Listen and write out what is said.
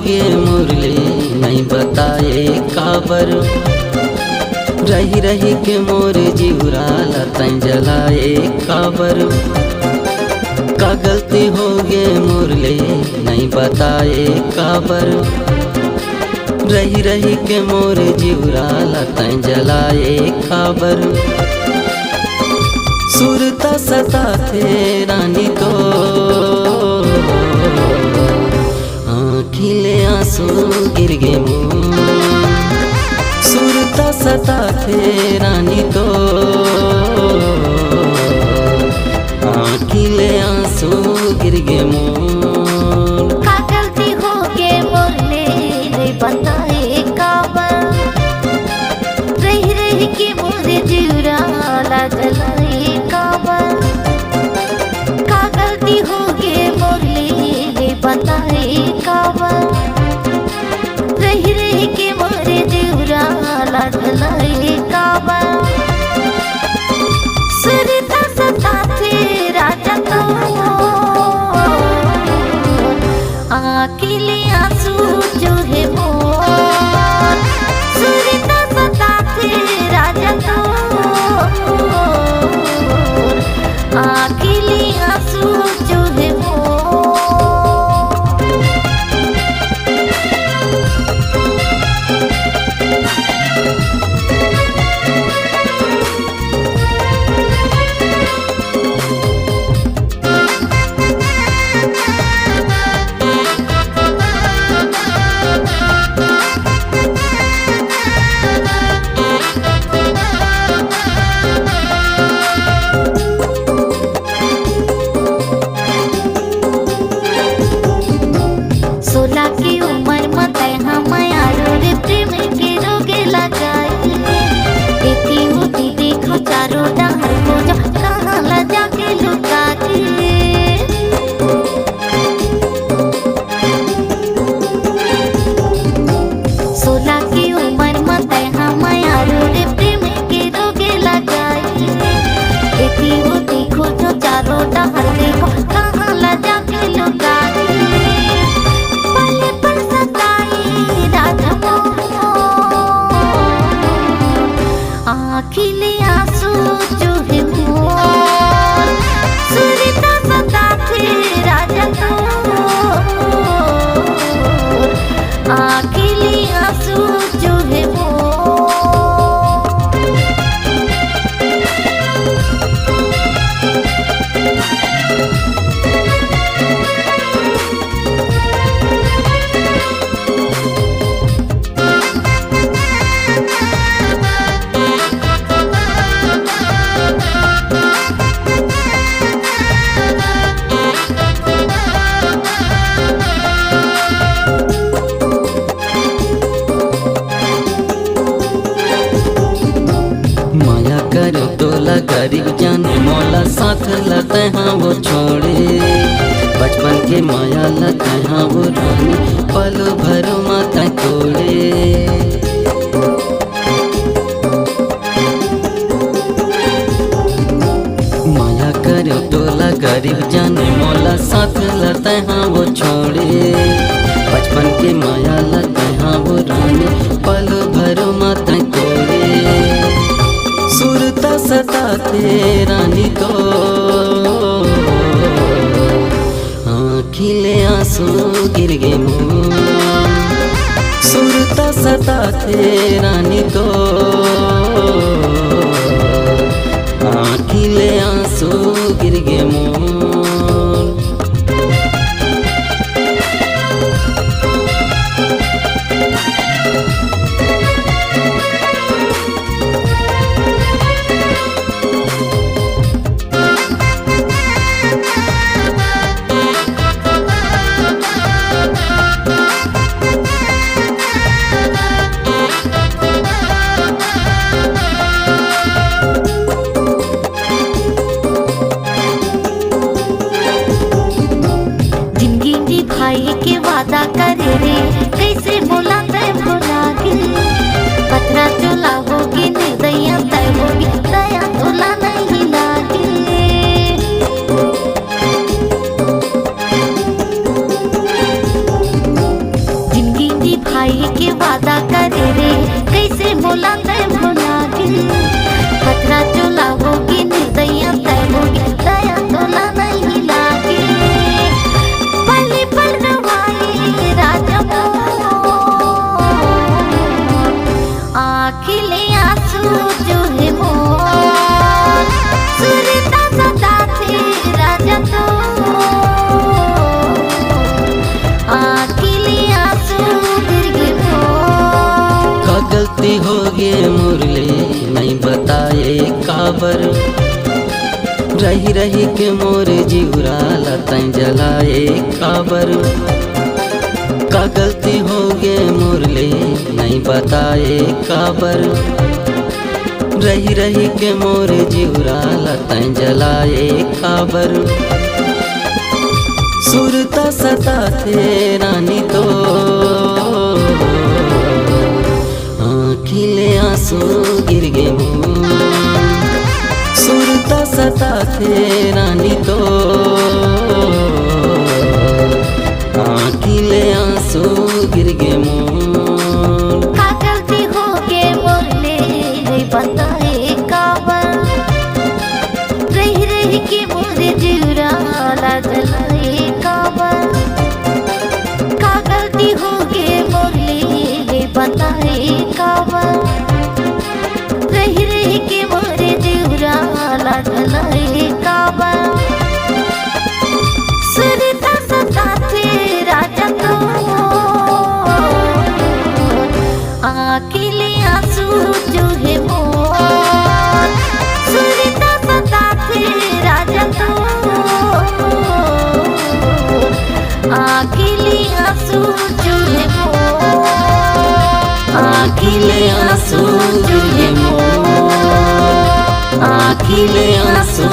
गे मुरली नहीं बताए काबर। रही रही के मोर जीवरा लताई जलाए काबर। का गलती हो गे मुरली नहीं बताए काबर। रही रही के मोर जीवरा लताई जलाए काबर। सुरता सता थे रानी तो आँखिले आंसू गिर गे मोर। सुरता सता थे रानी तो आँखिले आंसू गिर गे मोर। का गलती हो गे मोरले रे बताए काबर। रही रही के मोरे जीवरा जलाए काबर। का गलती हो गे मोरले रे बताए काबर। रही रही के मोरे जीवरा जलाए काबर। सुरता सता थे राजा तो अकेले आंसू जो है मोर। सुरता सता थे राजा तो अकेले आंसू जो है मोर। सोलह की उम्र में तैहा माया रे प्रेम के रोगे लगाई। देखी होती देखो चारों डहर को जा कहाँ ला जाके लुका के। सोलह की उम्र में तैहा माया रे प्रेम के रोगे लगाई। देखी होती खोजो चारों डहर देखो कहाँ ला जाके लुका के। आँखिले आंसू जो है मोर। सुरता सता थे राजा तो आँखिले आंसू जो है मोर। माया करो तोला गरीब जाने मौला साथ लते हाँ वो छोड़े। बचपन के माया लते हाँ वो रानी पल भरो माता तोड़े। माया करो तोला गरीब जाने मौला साथ लते हाँ वो छोड़े। बचपन के माया लते हाँ वो रानी पल भरो माता तोड़े। सुरता सता थे रानी तो आँखिले आंसू गिर गे मोर। सुरता सता थे रानी तो आँखिले आंसू गिर गे मोर। काबर। रही रही के मोर जीवरा लतैं जलाए काबर। का गलती हो गे मोर ले नहीं बताए काबर। रही रही के मोर जीवरा लतैं जलाए काबर। सुरता सता थे रानी तो आँखिले आंसू गिर गे मोर। सुरता सता थे रानी तो आँखिले आंसू गिर गे मोर। का गलती हो गे मोर ले नहीं बताए काबर। रही रही के मोर जीवरा ला जलाए काबर। का गलती हो गे मोर ले नहीं बताए काबर। रही रही के मोर जीवरा ला जलाए काबर। सुरता सता थे राजा तो आँखिले आंसू चूहे मोर। सुरता सता थे राजा तो आँखिले आंसू चूहे मोर। आँखिले आंसू गिर गे मोर। आँखिले आंसू